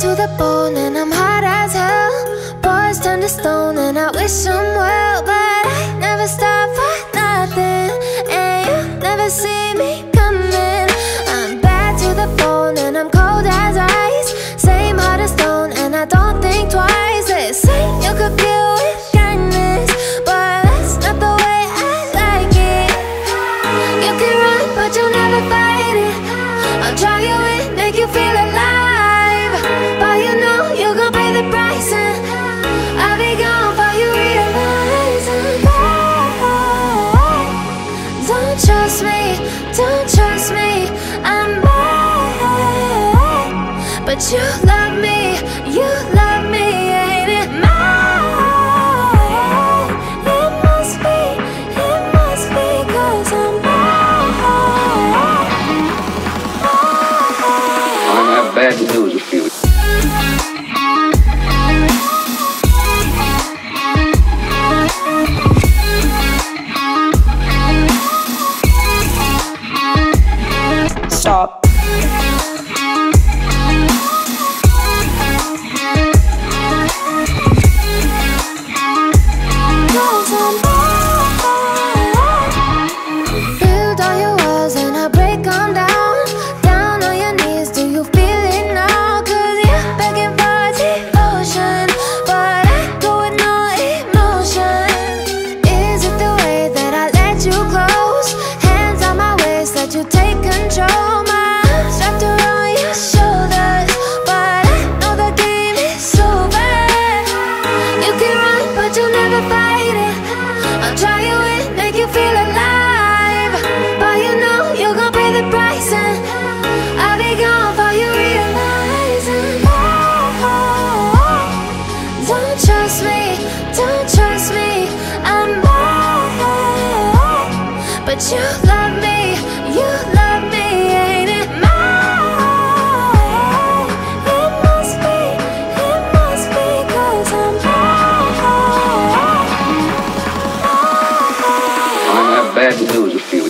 to the bone and I'm hot as hell. Boys turn to stone and I wish them well, but I never stop for nothing, and you never see me coming. I'm bad to the bone and I'm cold as ice. Same heart as stone and I don't think twice. They say you could kill with kindness, but that's not the way I like it. You can run but you'll never fight it. I'll draw you in, make you feel alive, but you know you're gonna pay the price, and I'll be gone before you realize. Don't trust me, don't trust me, I'm bad, but you love me, you love me, ain't it mine? It must be, 'cause I'm bad. I have bad news for you. Stop. Build all your walls and I break them down. Down on your knees, do you feel it now? 'Cause you're begging for devotion, but I go with no emotion. Is it the way that I let you close? Hands on my waist, let you take control. My arms wrapped around your shoulders, but I know the game is over. You can run, but you'll never fight it. I'll try you in, make you feel alive, but you know you're gonna pay the price, and I'll be gone before you realize. Don't trust me, don't trust me, I'm bad, but you love me, you love me, ain't it mine? It must be, 'cause I'm bad. I have bad news for you.